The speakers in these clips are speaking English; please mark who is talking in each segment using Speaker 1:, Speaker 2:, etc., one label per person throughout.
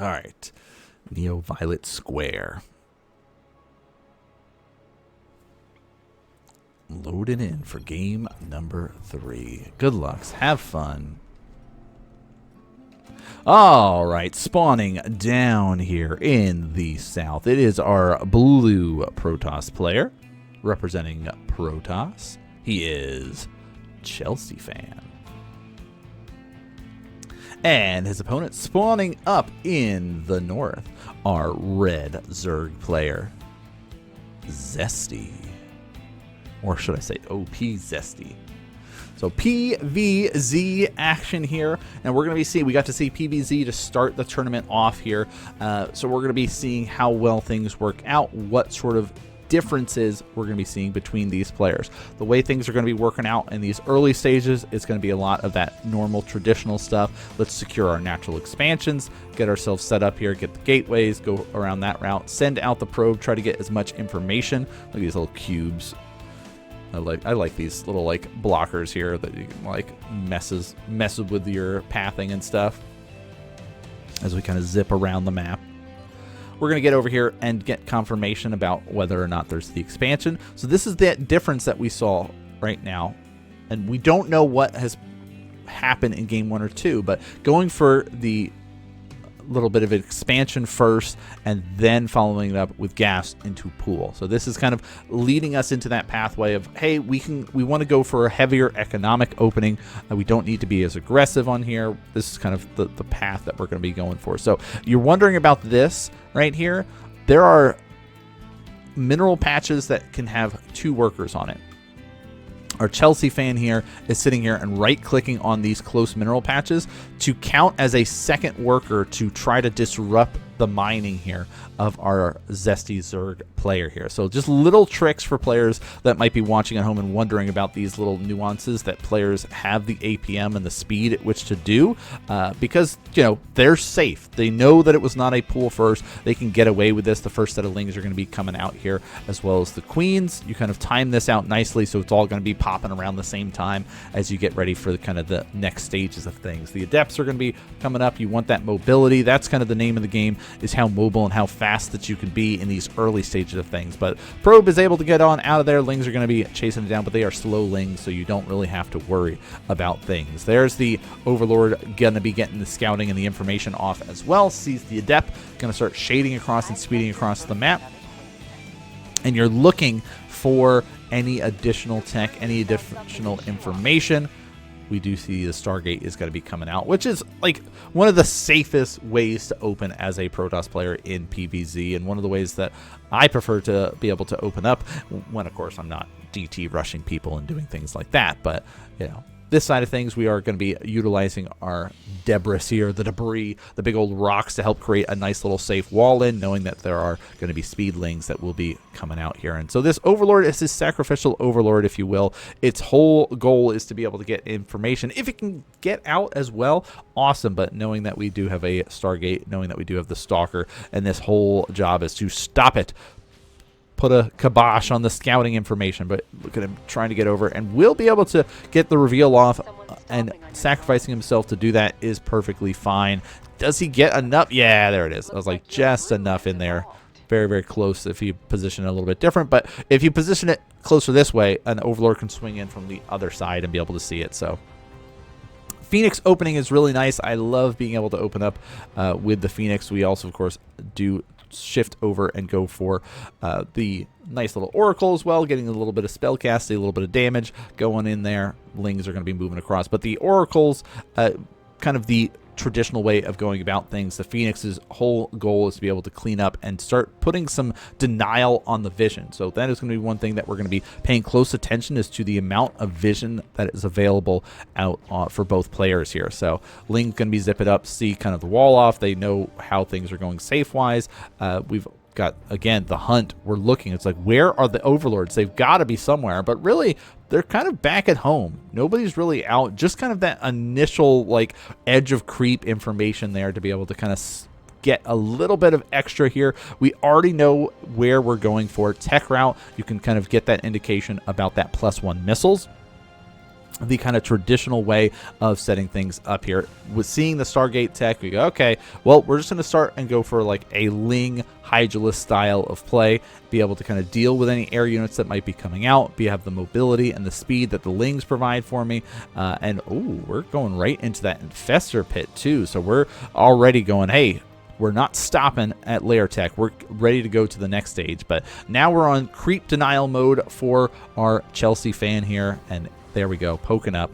Speaker 1: All right. Neo Violet Square. Loading in for game number 3. Good lucks. Have fun. All right. Spawning down here in the south. It is our blue Protoss player representing Protoss. He is Chelseafan. And his opponent spawning up in the north, our red Zerg player, Zesty. Or should I say OP Zesty. So PvZ action here. And we're going to be seeing, we got to see PvZ to start the tournament off here. So we're going to be seeing how well things work out, what sort of differences we're going to be seeing between these players. The way things are going to be working out in these early stages, it's going to be a lot of that normal traditional stuff. Let's secure our natural expansions, get ourselves set up here, get the gateways, go around that route, send out the probe, try to get as much information. Look at these little cubes. I like these little like blockers here that you can like messes with your pathing and stuff as we kind of zip around the map. We're going to get over here and get confirmation about whether or not there's the expansion. So this is that difference that we saw right now. And we don't know what has happened in game 1 or 2, but going for the little bit of expansion first and then following it up with gas into pool. So this is kind of leading us into that pathway of, hey, we want to go for a heavier economic opening. We don't need to be as aggressive on here. This is kind of the path that we're going to be going for. So you're wondering about this right here. There are mineral patches that can have 2 workers on it. Our Chelseafan here is sitting here and right-clicking on these close mineral patches to count as a second worker to try to disrupt the mining here of our Zesty Zerg player here. So just little tricks for players that might be watching at home and wondering about these little nuances that players have the APM and the speed at which to do, because, you know, they're safe. They know that it was not a pool first. They can get away with this. The first set of lings are going to be coming out here as well as the queens. You kind of time this out nicely so it's all going to be popping around the same time as you get ready for the kind of the next stages of things. The adepts are going to be coming up. You want that mobility. That's kind of the name of the game, is how mobile and how fast that you can be in these early stages of things. But probe is able to get on out of there. Lings are going to be chasing it down, but they are slow lings, so you don't really have to worry about things. There's the overlord going to be getting the scouting and the information off as well. Sees the adept, going to start shading across and speeding across the map. And you're looking for any additional tech, any additional information. We do see the Stargate is going to be coming out, which is like one of the safest ways to open as a Protoss player in PvZ, and one of the ways that I prefer to be able to open up when, of course, I'm not DT rushing people and doing things like that. But, you know, this side of things, we are going to be utilizing our debris here, the debris, the big old rocks to help create a nice little safe wall in, knowing that there are going to be speedlings that will be coming out here. And so this overlord is this sacrificial overlord, if you will. Its whole goal is to be able to get information. If it can get out as well, awesome. But knowing that we do have a Stargate, knowing that we do have the Stalker, and this whole job is to stop it, put a kibosh on the scouting information. But look at him trying to get over, and we'll be able to get the reveal off, and sacrificing himself to do that is perfectly fine. Does he get enough? Yeah, there it is. I was like, just enough in there. Very, very close if you position it a little bit different. But if you position it closer this way, an overlord can swing in from the other side and be able to see it. So Phoenix opening is really nice. I love being able to open up with the Phoenix. We also, of course, do shift over and go for the nice little oracle as well, getting a little bit of spell casting, a little bit of damage going in there. Lings are going to be moving across, but the oracles, kind of the traditional way of going about things. The Phoenix's whole goal is to be able to clean up and start putting some denial on the vision. So that is going to be one thing that we're going to be paying close attention, is to the amount of vision that is available out for both players here. So Ling's going to be zip it up, see kind of the wall off. They know how things are going safe-wise. We've got, again, the hunt. We're looking. It's like, where are the overlords? They've got to be somewhere. But really, they're kind of back at home. Nobody's really out. Just kind of that initial, like, edge of creep information there to be able to kind of get a little bit of extra here. We already know where we're going for. Tech route, you can kind of get that indication about that +1 missiles. the kind of traditional way of setting things up here. With seeing the Stargate tech, we go, okay, well, we're just going to start and go for like a Ling Hydralisk style of play, be able to kind of deal with any air units that might be coming out, have the mobility and the speed that the Lings provide for me, and ooh, we're going right into that Infestor Pit too, so we're already going, hey, we're not stopping at layer tech. We're ready to go to the next stage, but now we're on creep denial mode for our Cheeseafan here, and there we go, poking up.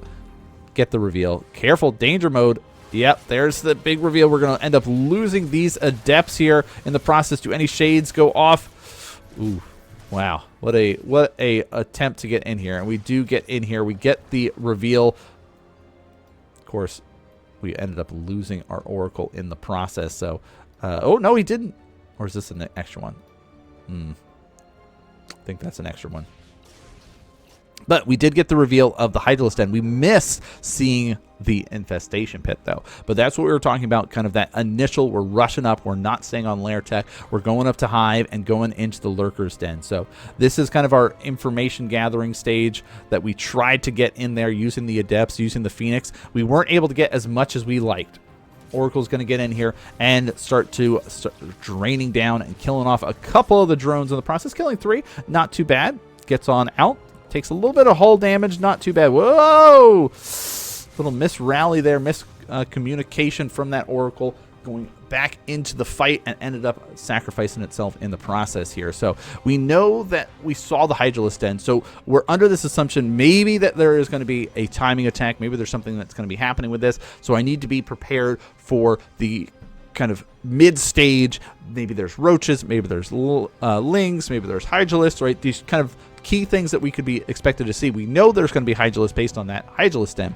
Speaker 1: Get the reveal. Careful, danger mode. Yep, there's the big reveal. We're going to end up losing these adepts here in the process. Do any shades go off? Ooh, wow. What a attempt to get in here. And we do get in here. We get the reveal. Of course, we ended up losing our Oracle in the process. So, oh, no, he didn't. Or is this an extra one? I think that's an extra one. But we did get the reveal of the Hydralisk Den. We miss seeing the Infestation Pit, though. But that's what we were talking about, kind of that initial, we're rushing up, we're not staying on layer tech, we're going up to Hive and going into the Lurker's Den. So this is kind of our information gathering stage that we tried to get in there using the Adepts, using the Phoenix. We weren't able to get as much as we liked. Oracle's going to get in here and start draining down and killing off a couple of the drones in the process. Killing 3, not too bad. Gets on out. Takes a little bit of hull damage, not too bad. Whoa! Little misrally there, miscommunication from that Oracle, going back into the fight and ended up sacrificing itself in the process here. So we know that we saw the Hydralisk Den, so we're under this assumption maybe that there is going to be a timing attack. Maybe there's something that's going to be happening with this, so I need to be prepared for the kind of mid-stage. Maybe there's roaches, maybe there's lings, maybe there's Hydralisks, right? These kind of key things that we could be expected to see. We know there's going to be Hydralisk based on that Hydralisk Den.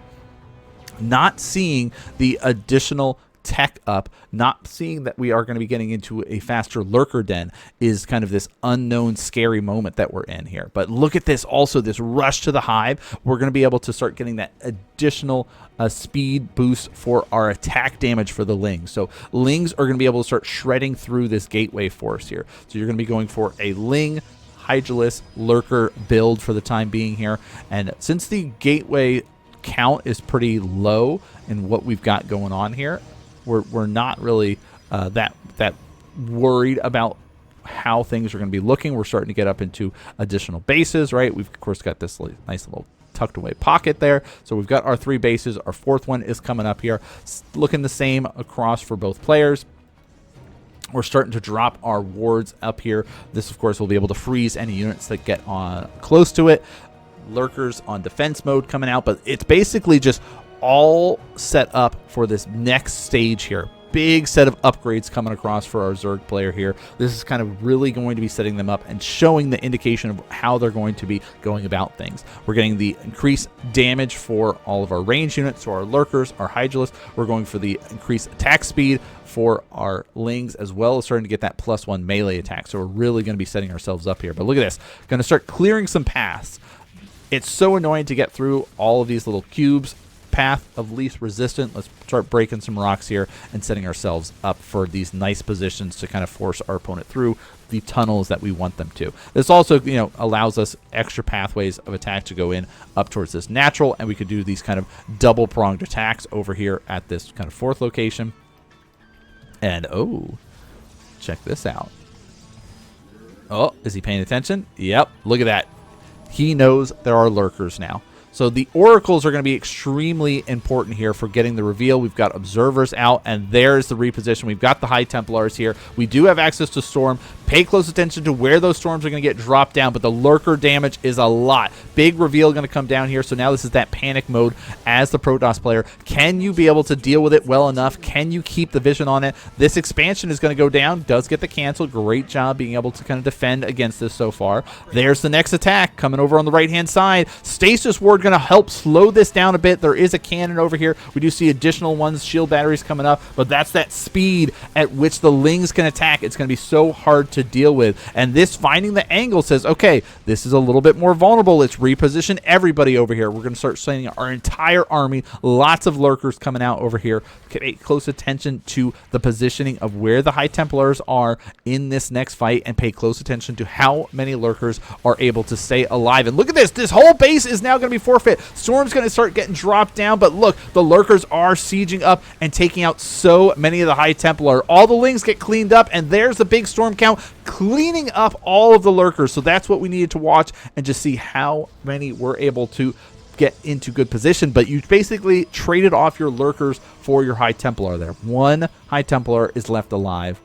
Speaker 1: Not seeing the additional tech up, not seeing that we are going to be getting into a faster Lurker Den is kind of this unknown scary moment that we're in here. But look at this also, this rush to the Hive. We're going to be able to start getting that additional speed boost for our attack damage for the Lings. So Lings are going to be able to start shredding through this gateway force here. So you're going to be going for a Ling Hydralisk Lurker build for the time being here. And since the gateway count is pretty low in what we've got going on here, we're not really that worried about how things are going to be looking. We're starting to get up into additional bases, right? We've of course got this nice little tucked away pocket there. So we've got our 3 bases. Our 4th one is coming up here, looking the same across for both players. We're starting to drop our wards up here. This, of course, will be able to freeze any units that get on close to it. Lurkers on defense mode coming out, but it's basically just all set up for this next stage here. Big set of upgrades coming across for our Zerg player here. This is kind of really going to be setting them up and showing the indication of how they're going to be going about things. We're getting the increased damage for all of our range units, so our Lurkers, our Hydralisks. We're going for the increased attack speed for our Lings, as well as starting to get that +1 melee attack. So we're really going to be setting ourselves up here. But look at this. Going to start clearing some paths. It's so annoying to get through all of these little cubes. Path of least resistance. Let's start breaking some rocks here and setting ourselves up for these nice positions to kind of force our opponent through the tunnels that we want them to. This also, allows us extra pathways of attack to go in up towards this natural, and we could do these kind of double-pronged attacks over here at this kind of 4th location. And, oh, check this out. Oh, is he paying attention? Yep, look at that. He knows there are Lurkers now. So the Oracles are going to be extremely important here for getting the reveal. We've got Observers out, and there's the reposition. We've got the High Templars here. We do have access to Storm. Pay close attention to where those Storms are going to get dropped down, but the Lurker damage is a lot. Big reveal going to come down here, so now this is that panic mode as the Protoss player. Can you be able to deal with it well enough? Can you keep the vision on it? This expansion is going to go down. Does get the cancel. Great job being able to kind of defend against this so far. There's the next attack coming over on the right-hand side. Stasis Ward going to help slow this down a bit. There is a cannon over here. We do see additional ones, shield batteries coming up, but that's that speed at which the Lings can attack. It's going to be so hard to to deal with. And this finding the angle says, okay, this is a little bit more vulnerable. Let's reposition everybody over here. We're going to start sending our entire army. Lots of lurkers coming out over here. Pay close attention to the positioning of where the High Templars are in this next fight, and pay close attention to how many lurkers are able to stay alive. And look at this. This whole base is now going to be forfeit. Storm's going to start getting dropped down, but look, the lurkers are sieging up and taking out so many of the High Templar. All the lings get cleaned up, and there's the big storm count cleaning up all of the lurkers. So that's what we needed to watch and just see how many were able to get into good position. But you basically traded off your lurkers for your High Templar there. One High Templar is left alive.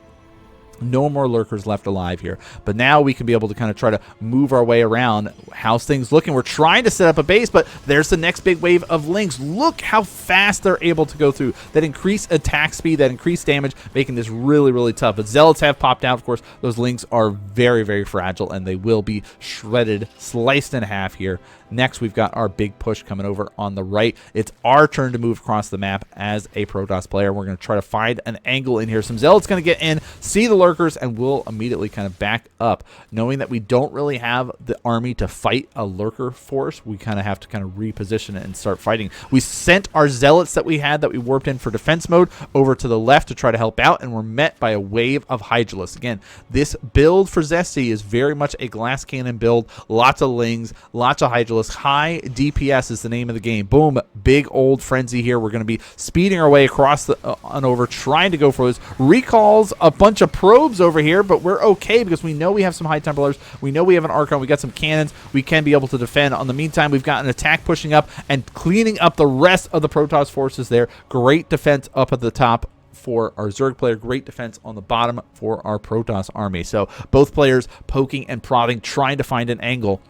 Speaker 1: No more lurkers left alive here. But now we can be able to kind of try to move our way around. How's things looking? We're trying to set up a base, but there's the next big wave of lings. Look how fast they're able to go through. That increased attack speed, that increased damage, making this really, really tough. But zealots have popped out. Of course, those lings are very, very fragile, and they will be shredded, sliced in half here. Next, we've got our big push coming over on the right. It's our turn to move across the map as a Protoss player. We're going to try to find an angle in here. Some zealots going to get in, see the lurkers, and we'll immediately kind of back up. Knowing that we don't really have the army to fight a lurker force, we kind of have to kind of reposition it and start fighting. We sent our zealots that we had that we warped in for defense mode over to the left to try to help out, and we're met by a wave of Hydralisks. Again, this build for Zesty is very much a glass cannon build. Lots of lings, lots of Hydralisks. High DPS is the name of the game. Boom, big old frenzy here. We're going to be speeding our way across the on over, trying to go for this. Recalls a bunch of probes over here, but we're okay because we know we have some High Templars. We know we have an Archon. We got some cannons. We can be able to defend. On the meantime, we've got an attack pushing up and cleaning up the rest of the Protoss forces there. Great defense up at the top for our Zerg player, great defense on the bottom for our Protoss army. So both players poking and prodding, trying to find an angle.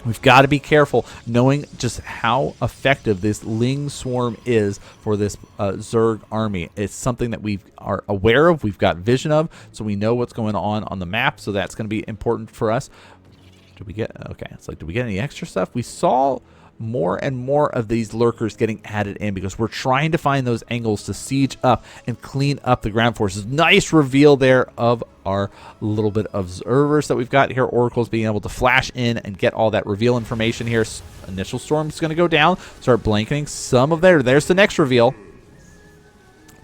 Speaker 1: We've got to be careful, knowing just how effective this Ling Swarm is for this Zerg army. It's something that we are aware of, we've got vision of, so we know what's going on the map, so that's going to be important for us. Did we get, okay, it's like, did we get any extra stuff? We saw more and more of these lurkers getting added in because we're trying to find those angles to siege up and clean up the ground forces. Nice reveal there of our little bit of observers that we've got here. Oracles being able to flash in and get all that reveal information here. Initial storm's going to go down, start blanketing some of there's the next reveal.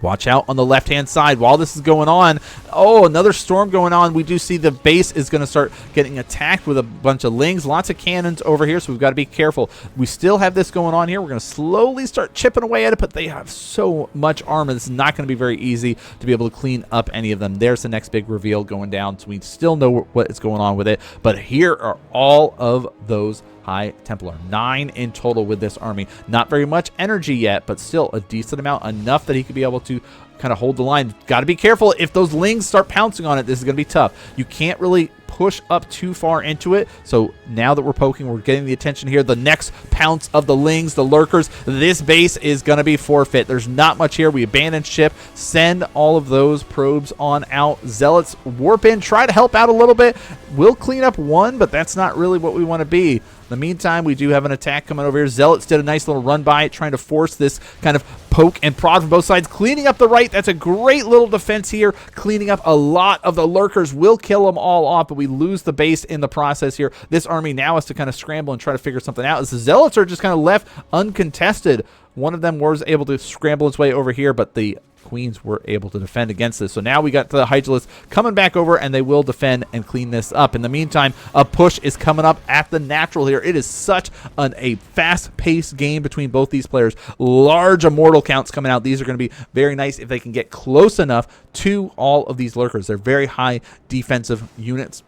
Speaker 1: Watch out on the left-hand side while this is going on. Oh, another storm going on. We do see the base is going to start getting attacked with a bunch of lings. Lots of cannons over here, so we've got to be careful. We still have this going on here. We're going to slowly start chipping away at it, but they have so much armor. This is not going to be very easy to be able to clean up any of them. There's the next big reveal going down, so we still know what is going on with it. But here are all of those High Templar. 9 in total with this army. Not very much energy yet, but still a decent amount, enough that he could be able to kind of hold the line. Got to be careful. If those lings start pouncing on it, this is going to be tough. You can't really push up too far into it. So now that we're poking, we're getting the attention here. The next pounce of the lings, the lurkers, this base is going to be forfeit. There's not much here. We abandon ship, send all of those probes on out. Zealots warp in, try to help out a little bit. We'll clean up one, but that's not really what we want to be. In the meantime, we do have an attack coming over here. Zealots did a nice little run by it, trying to force this kind of poke and prod from both sides, cleaning up the right. That's a great little defense here, cleaning up a lot of the lurkers. We'll kill them all off, but we lose the base in the process here. This army now has to kind of scramble and try to figure something out, as the Zealots are just kind of left uncontested. One of them was able to scramble its way over here, but the Queens were able to defend against this. So now we got the Hydralisks coming back over, and they will defend and clean this up. In the meantime, a push is coming up at the natural here. It is such a fast-paced game between both these players. Large immortal counts coming out. These are going to be very nice if they can get close enough to all of these lurkers. They're very high defensive units.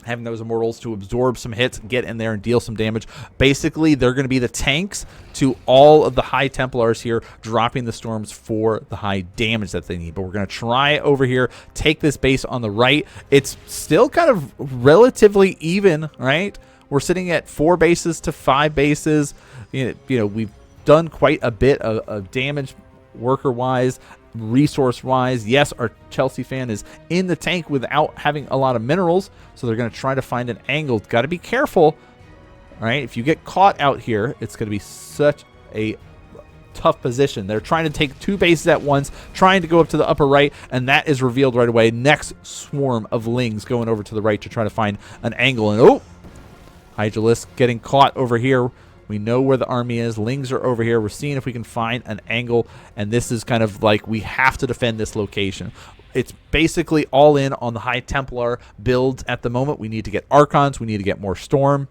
Speaker 1: Having those immortals to absorb some hits, get in there and deal some damage. Basically, they're going to be the tanks to all of the High Templars here, dropping the storms for the high damage that they need. But we're going to try over here, take this base on the right. It's still kind of relatively even, right? We're sitting at 4 bases to 5 bases. You know, we've done quite a bit of damage worker-wise, resource-wise. Yes, our Chelseafan is in the tank without having a lot of minerals, so they're going to try to find an angle. Got to be careful, all right? If you get caught out here, it's going to be such a tough position. They're trying to take 2 bases at once, trying to go up to the upper right, and that is revealed right away. Next swarm of Lings going over to the right to try to find an angle. And oh, Hydralisk getting caught over here. We know where the army is. Lings are over here. We're seeing if we can find an angle, and this is kind of like we have to defend this location. It's basically all in on the High Templar builds at the moment. We need to get Archons. We need to get more Storm.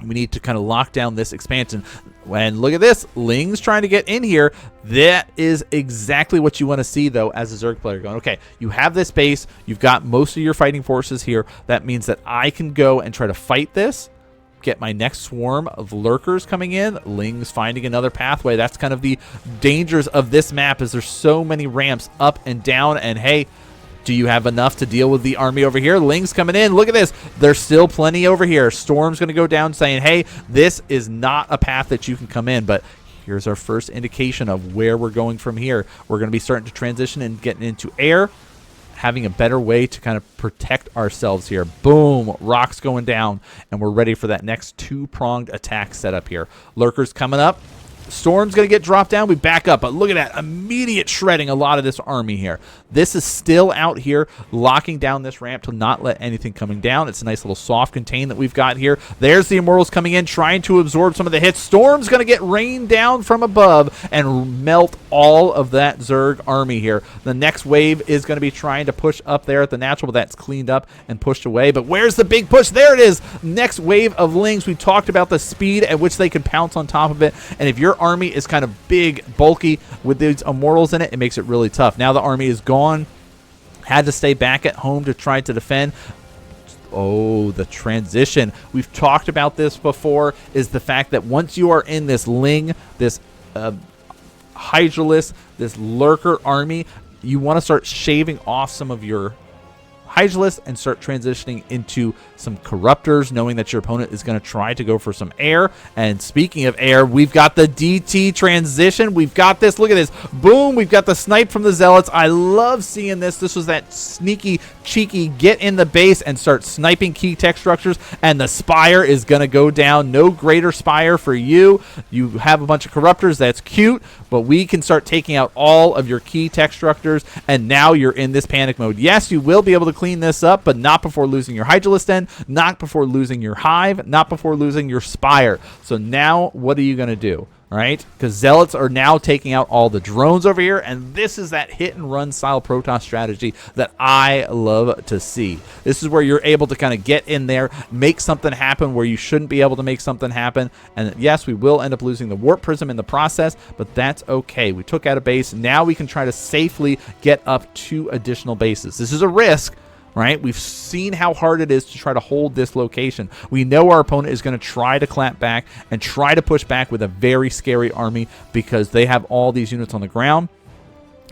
Speaker 1: We need to kind of lock down this expansion. And look at this. Lings trying to get in here. That is exactly what you want to see, though, as a Zerg player going, okay, you have this base. You've got most of your fighting forces here. That means that I can go and try to fight this. Get my next swarm of lurkers coming in. Lings finding another pathway. That's kind of the dangers of this map, is there's so many ramps up and down. And hey, do you have enough to deal with the army over here? Lings coming in. Look at this. There's still plenty over here. Storm's going to go down saying, hey, this is not a path that you can come in. But here's our first indication of where we're going from here. We're going to be starting to transition and getting into air, having a better way to kind of protect ourselves here. Boom, rocks going down, and we're ready for that next 2-pronged attack setup here. Lurkers coming up. Storm's going to get dropped down. We back up, but look at that. Immediate shredding a lot of this army here. This is still out here locking down this ramp to not let anything coming down. It's a nice little soft contain that we've got here. There's the Immortals coming in, trying to absorb some of the hits. Storm's going to get rained down from above and melt all of that Zerg army here. The next wave is going to be trying to push up there at the natural, but that's cleaned up and pushed away. But where's the big push? There it is. Next wave of Lings. We talked about the speed at which they can pounce on top of it. And if your army is kind of big, bulky with these Immortals in it, it makes it really tough. Now the army is gone. Had to stay back at home to try to defend. Oh, the transition. We've talked about this before, is the fact that once you are in this Ling, this Hydralisk, this Lurker army, you want to start shaving off some of your Hydralisk and start transitioning into some Corruptors, knowing that your opponent is going to try to go for some air. And speaking of air, we've got the DT transition. We've got this. Look at this. Boom. We've got the snipe from the Zealots. I love seeing this. This was that sneaky, cheeky get in the base and start sniping key tech structures. And the Spire is going to go down. No greater Spire for you. You have a bunch of Corruptors. That's cute. But we can start taking out all of your key tech structures. And now you're in this panic mode. Yes, you will be able to clean this up, but not before losing your Hydralisk Den, not before losing your Hive, not before losing your Spire. So now what are you going to do? Right? Because Zealots are now taking out all the drones over here, and this is that hit and run style Protoss strategy that I love to see. This is where you're able to kind of get in there, make something happen where you shouldn't be able to make something happen. And yes, we will end up losing the Warp Prism in the process, but that's okay. We took out a base. Now we can try to safely get up 2 additional bases. This is a risk. Right? We've seen how hard it is to try to hold this location. We know our opponent is going to try to clamp back and try to push back with a very scary army because they have all these units on the ground.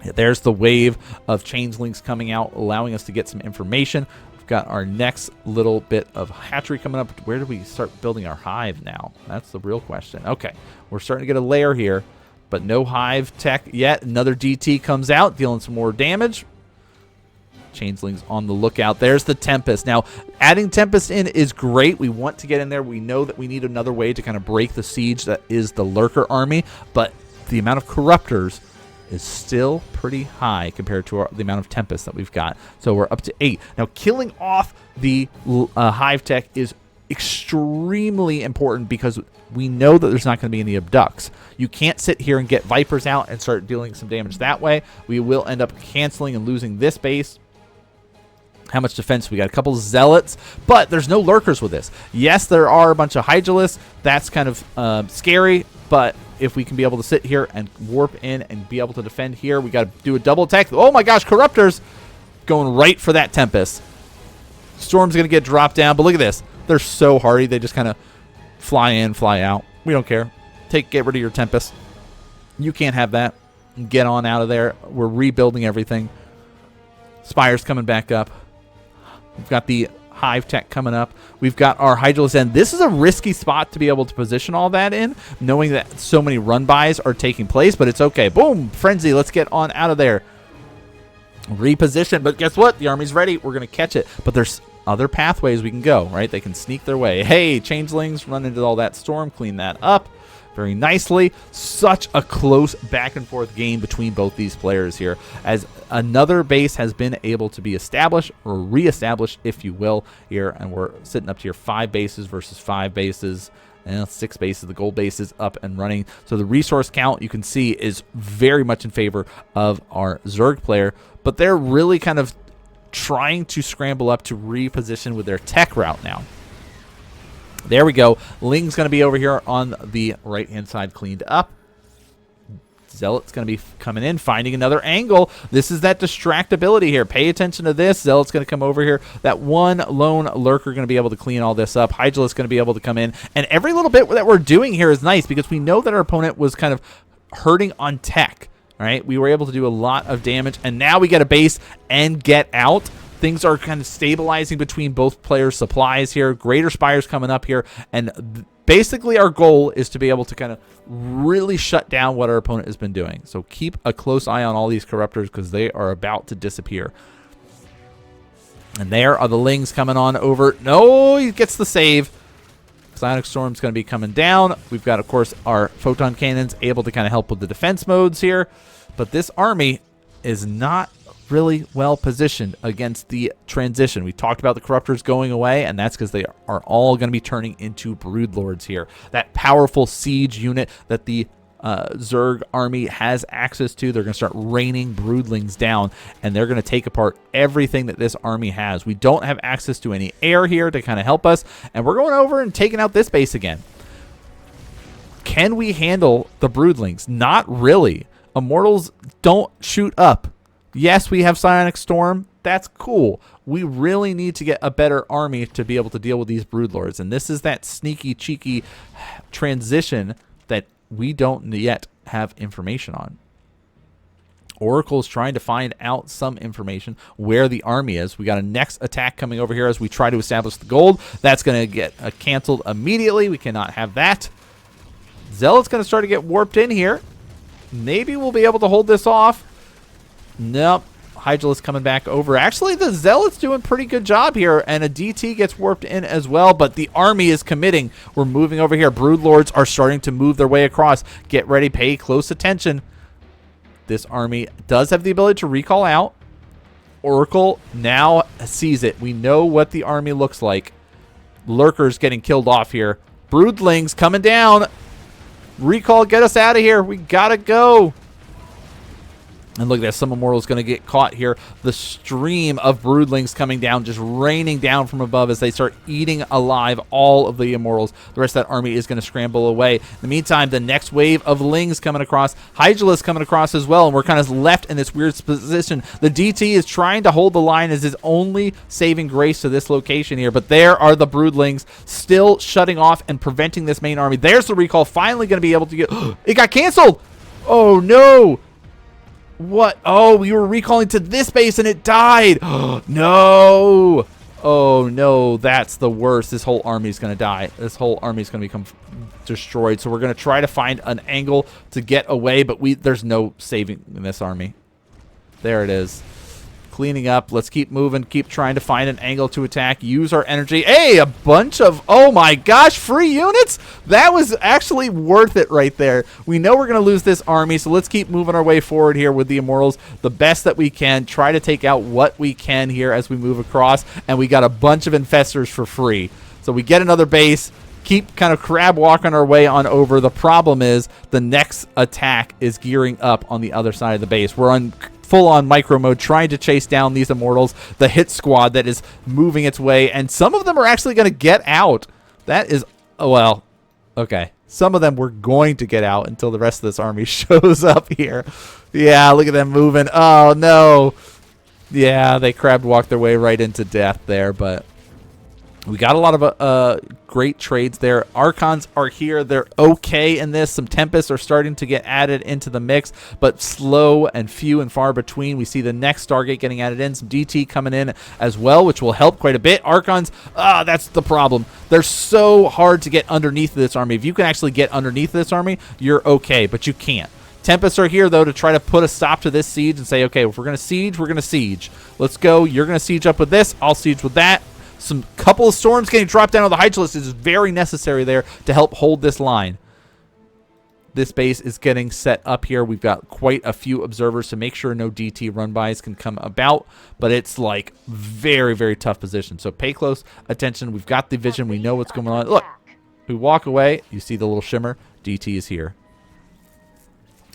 Speaker 1: There's the wave of changelings coming out, allowing us to get some information. We've got our next little bit of hatchery coming up. Where do we start building our hive now? That's the real question. Okay, we're starting to get a layer here, but no hive tech yet. Another DT comes out, dealing some more damage. Changelings on the lookout. There's the Tempest. Now, adding Tempest in is great. We want to get in there. We know that we need another way to kind of break the siege that is the Lurker army, but the amount of Corruptors is still pretty high compared to the amount of Tempest that we've got. So we're up to 8. Now, killing off the Hive Tech is extremely important because we know that there's not going to be any abducts. You can't sit here and get Vipers out and start dealing some damage that way. We will end up canceling and losing this base. How much defense? We got a couple Zealots, but there's no Lurkers with this. Yes, there are a bunch of Hydralisks. That's kind of scary, but if we can be able to sit here and warp in and be able to defend here, we got to do a double attack. Oh my gosh, Corruptors going right for that Tempest. Storm's going to get dropped down, but look at this. They're so hardy. They just kind of fly in, fly out. We don't care. Get rid of your Tempest. You can't have that. Get on out of there. We're rebuilding everything. Spire's coming back up. We've got the Hive Tech coming up. We've got our Hydralisk Den. This is a risky spot to be able to position all that in, knowing that so many run-bys are taking place, but it's okay. Boom! Frenzy. Let's get on out of there. Reposition. But guess what? The army's ready. We're going to catch it. But there's other pathways we can go, right? They can sneak their way. Hey, Changelings, run into all that storm. Clean that up. very nicely. Such a close back and forth game between both these players here, as another base has been able to be established, or reestablished, if you will, here. And we're sitting up to here 5 bases versus 5 bases. And 6 bases. The gold base is up and running. So the resource count, you can see, is very much in favor of our Zerg player. But they're really kind of trying to scramble up to reposition with their tech route now. There we go. Ling's going to be over here on the right-hand side, cleaned up. Zealot's going to be coming in, finding another angle. This is that distractibility here. Pay attention to this. Zealot's going to come over here. That one lone lurker going to be able to clean all this up. Hydral's going to be able to come in. And every little bit that we're doing here is nice, because we know that our opponent was kind of hurting on tech. All right, we were able to do a lot of damage, and now we get a base and get out. Things are kind of stabilizing between both players' supplies here. Greater Spires coming up here, and basically our goal is to be able to kind of really shut down what our opponent has been doing. So keep a close eye on all these Corruptors, because they are about to disappear. And there are the Lings coming on over. No, he gets the save. Psionic Storm's going to be coming down. We've got, of course, our Photon Cannons able to kind of help with the defense modes here. But this army is not really well positioned against the transition. We talked about the Corruptors going away, and that's because they are all going to be turning into Broodlords here. That powerful siege unit that the Zerg army has access to, they're going to start raining broodlings down, and they're going to take apart everything that this army has. We don't have access to any air here to kind of help us, and we're going over and taking out this base again. Can we handle the broodlings? Not really. Immortals don't shoot up. Yes, we have Psionic Storm. That's cool. We really need to get a better army to be able to deal with these Broodlords. And this is that sneaky, cheeky transition that we don't yet have information on. Oracle is trying to find out some information where the army is. We got a next attack coming over here as we try to establish the gold. That's going to get canceled immediately. We cannot have that. Zealot's going to start to get warped in here. Maybe we'll be able to hold this off. Nope. Hydral's coming back over. Actually, the Zealot's doing a pretty good job here, and a DT gets warped in as well, but the army is committing. We're moving over here. Broodlords are starting to move their way across. Get ready. Pay close attention. This army does have the ability to recall out. Oracle now sees it. We know what the army looks like. Lurkers getting killed off here. Broodlings coming down. Recall, get us out of here. We gotta go. And look at that, some Immortal's going to get caught here. The stream of Broodlings coming down, just raining down from above as they start eating alive all of the Immortals. The rest of that army is going to scramble away. In the meantime, the next wave of Lings coming across. Hydra's coming across as well, and we're kind of left in this weird position. The DT is trying to hold the line as his only saving grace to this location here, but there are the Broodlings still shutting off and preventing this main army. There's the recall, finally going to be able to get... It got canceled! Oh, no! What? Oh, we were recalling to this base and it died. No. Oh, no. That's the worst. This whole army is going to die. This whole army is going to become destroyed. So we're going to try to find an angle to get away, but there's no saving in this army. There it is. Cleaning up. Let's keep moving. Keep trying to find an angle to attack. Use our energy. Hey, a bunch of, oh my gosh, free units? That was actually worth it right there. We know we're going to lose this army, so let's keep moving our way forward here with the Immortals the best that we can. Try to take out what we can here as we move across, and we got a bunch of infestors for free. So we get another base. Keep kind of crab walking our way on over. The problem is the next attack is gearing up on the other side of the base. We're on full-on micro mode, trying to chase down these Immortals, the hit squad that is moving its way, and some of them are actually going to get out. That is, well, okay. Some of them were going to get out until the rest of this army shows up here. Yeah, look at them moving. Oh, no. Yeah, they crab walked their way right into death there, but we got a lot of great trades there. Archons are here. They're okay in this. Some Tempests are starting to get added into the mix, but slow and few and far between. We see the next Stargate getting added in. Some DT coming in as well, which will help quite a bit. Archons, that's the problem. They're so hard to get underneath this army. If you can actually get underneath this army, you're okay, but you can't. Tempests are here, though, to try to put a stop to this siege and say, okay, if we're going to siege, we're going to siege. Let's go. You're going to siege up with this. I'll siege with that. Some couple of storms getting dropped down on the Hydralist is very necessary there to help hold this line. this base is getting set up here. We've got quite a few observers to make sure no DT run-bys can come about, but it's like very, very tough position. So pay close attention. We've got the vision. We know what's going on. Look, we walk away. You see the little shimmer. DT is here.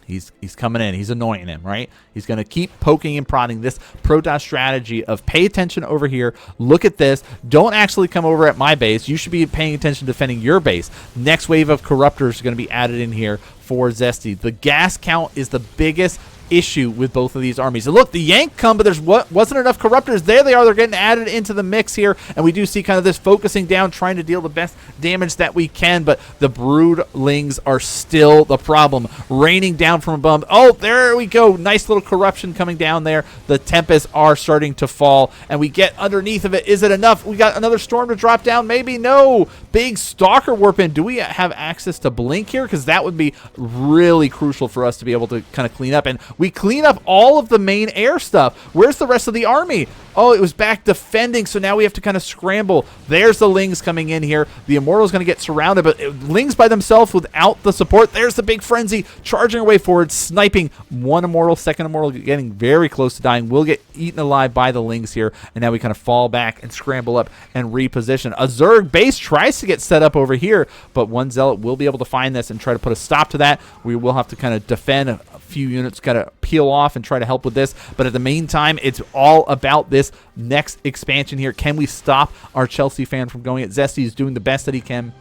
Speaker 1: He's coming in. He's annoying him, right? He's going to keep poking and prodding. This Protoss strategy of pay attention over here. Look at this. Don't actually come over at my base. You should be paying attention to defending your base. Next wave of Corruptors is going to be added in here for Zesty. The gas count is the biggest issue with both of these armies. And look, the Yank come, but there's wasn't enough Corruptors. There they are. They're getting added into the mix here, and we do see kind of this focusing down, trying to deal the best damage that we can, but the Broodlings are still the problem. Raining down from above. Oh, there we go. Nice little corruption coming down there. The Tempests are starting to fall, and we get underneath of it. Is it enough? We got another storm to drop down. Maybe no. Big Stalker warp in. Do we have access to Blink here? Because that would be really crucial for us to be able to kind of clean up. And we clean up all of the main air stuff. Where's the rest of the army? Oh, it was back defending, so now we have to kind of scramble. There's the Lings coming in here. The Immortal's going to get surrounded, but Lings by themselves without the support. There's the big Frenzy charging her way forward, sniping one Immortal, second Immortal getting very close to dying. We'll get eaten alive by the Lings here, and now we kind of fall back and scramble up and reposition. A Zerg base tries to get set up over here, but one Zealot will be able to find this and try to put a stop to that. We will have to kind of defend a few units, got to peel off and try to help with this, but at the meantime, it's all about this next expansion here. Can we stop our Chelseafan from going? Zesty is doing the best that he can.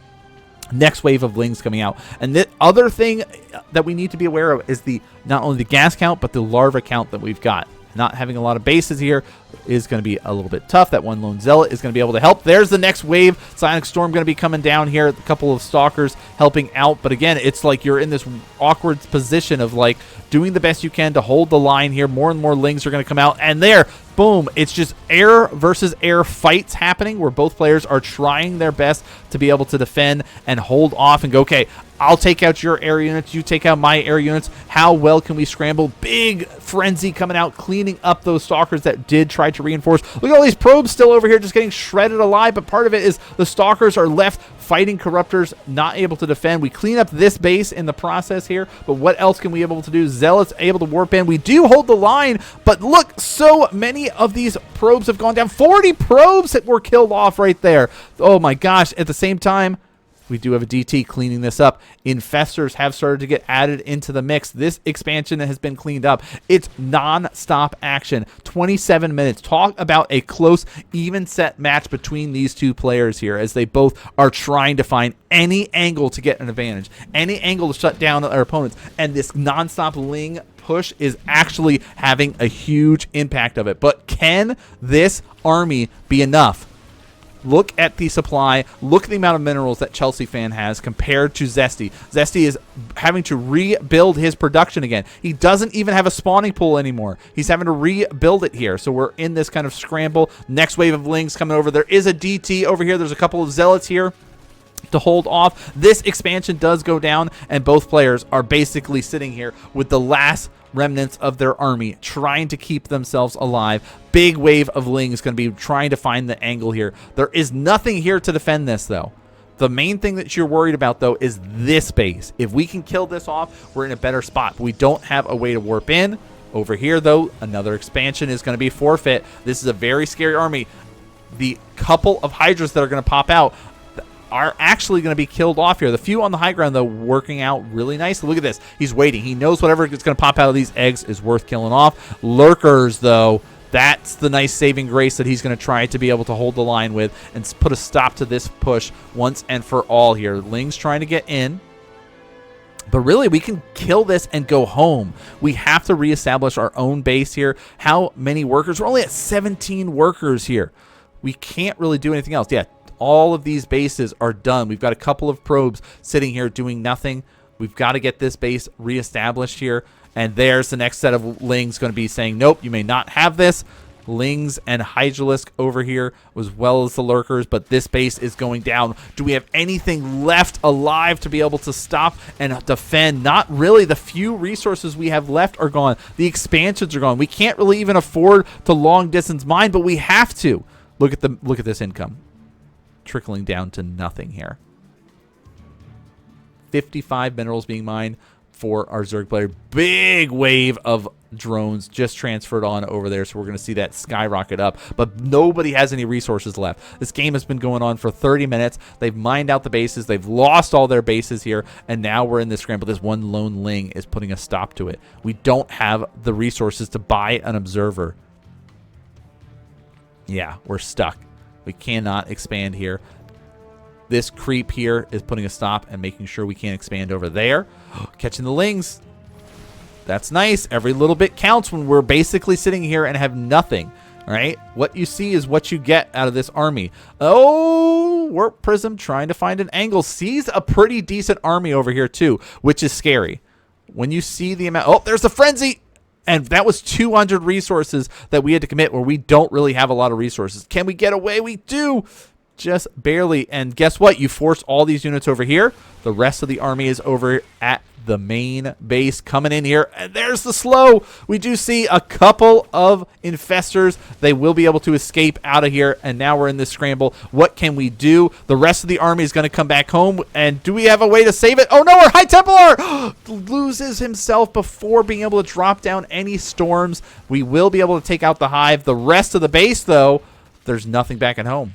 Speaker 1: Next wave of Lings coming out. And the other thing that we need to be aware of is not only the gas count, but the larva count that we've got. Not having a lot of bases here is going to be a little bit tough. That one lone Zealot is going to be able to help. There's the next wave. Psionic Storm going to be coming down here. A couple of Stalkers helping out. But again, it's like you're in this awkward position of like doing the best you can to hold the line here. More and more Lings are going to come out. And there, boom, it's just air versus air fights happening where both players are trying their best to be able to defend and hold off and go, okay, I'll take out your air units, you take out my air units. How well can we scramble? Big Frenzy coming out, cleaning up those Stalkers that did try to reinforce. Look at all these probes still over here just getting shredded alive, but part of it is the Stalkers are left fighting Corruptors, not able to defend. We clean up this base in the process here, but what else can we be able to do? Zealots able to warp in. We do hold the line, but look, so many of these probes have gone down. 40 probes that were killed off right there. Oh my gosh. At the same time, we do have a DT cleaning this up. Infestors have started to get added into the mix. This expansion has been cleaned up. It's non-stop action. 27 minutes. Talk about a close, even set match between these two players here as they both are trying to find any angle to get an advantage, any angle to shut down their opponents. And this non-stop Ling push is actually having a huge impact of it. But can this army be enough? Look at the supply. Look at the amount of minerals that Chelseafan has compared to Zesty. Zesty is having to rebuild his production again. He doesn't even have a spawning pool anymore. He's having to rebuild it here. So we're in this kind of scramble. Next wave of Lings coming over. There is a DT over here. There's a couple of Zealots here to hold off. This expansion does go down, and both players are basically sitting here with the last remnants of their army trying to keep themselves alive. Big wave of Lings going to be trying to find the angle here. There is nothing here to defend this, though. The main thing that you're worried about, though, is this base. If we can kill this off, we're in a better spot. But we don't have a way to warp in. Over here, though, another expansion is going to be forfeit. This is a very scary army. The couple of Hydras that are going to pop out are actually going to be killed off here. The few on the high ground, though, working out really nicely. Look at this. He's waiting. He knows whatever is going to pop out of these eggs is worth killing off. Lurkers, though, that's the nice saving grace that he's going to try to be able to hold the line with and put a stop to this push once and for all here. Ling's trying to get in. But really, we can kill this and go home. We have to reestablish our own base here. How many workers? We're only at 17 workers here. We can't really do anything else. Yeah, all of these bases are done. We've got a couple of probes sitting here doing nothing. We've got to get this base reestablished here. And there's the next set of Lings going to be saying, nope, you may not have this. Lings and Hydralisk over here, as well as the Lurkers, but this base is going down. Do we have anything left alive to be able to stop and defend? Not really. The few resources we have left are gone. The expansions are gone. We can't really even afford to long distance mine, but we have to. Look at this income trickling down to nothing here. 55 minerals being mined. for our Zerg player. Big wave of drones just transferred on over there, so we're going to see that skyrocket up, but nobody has any resources left. This game has been going on for 30 minutes. They've mined out the bases. They've lost all their bases here, and now we're in this scramble. This one lone Ling is putting a stop to it. We don't have the resources to buy an observer. Yeah, we're stuck. We cannot expand here. This creep here is putting a stop and making sure we can't expand over there. Catching the Lings. That's nice. Every little bit counts when we're basically sitting here and have nothing. All right? What you see is what you get out of this army. Oh, Warp Prism trying to find an angle. Sees a pretty decent army over here too, which is scary. When you see the amount... Oh, there's the Frenzy! And that was 200 resources that we had to commit where we don't really have a lot of resources. Can we get away? We do! Just barely. And guess what? You force all these units over here. The rest of the army is over at the main base coming in here. And there's the slow. We do see a couple of infestors. They will be able to escape out of here. And now we're in this scramble. What can we do? The rest of the army is going to come back home. And do we have a way to save it? Oh no, our High Templar loses himself before being able to drop down any storms. We will be able to take out the hive. The rest of the base, though, there's nothing back at home.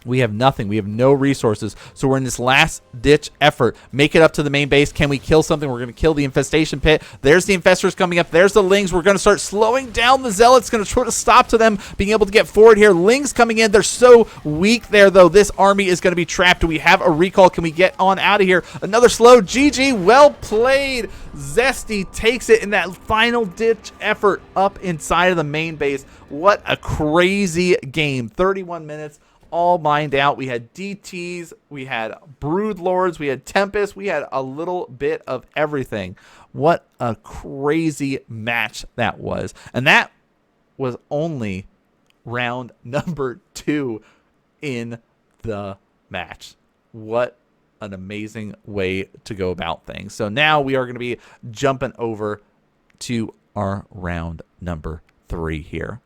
Speaker 1: We have nothing. We have no resources. So we're in this last-ditch effort. Make it up to the main base. Can we kill something? We're going to kill the infestation pit. There's the infestors coming up. There's the Lings. We're going to start slowing down the Zealots. Going to try to stop to them being able to get forward here. Lings coming in. They're so weak there, though. This army is going to be trapped. Do we have a recall? Can we get on out of here? Another slow. GG. Well played. Zesty takes it in that final-ditch effort up inside of the main base. What a crazy game. 31 minutes. All mined out. We had DTs, we had Brood Lords, we had Tempest, we had a little bit of everything. What a crazy match that was. And that was only round number 2 in the match. What an amazing way to go about things. So now we are going to be jumping over to our round number 3 here.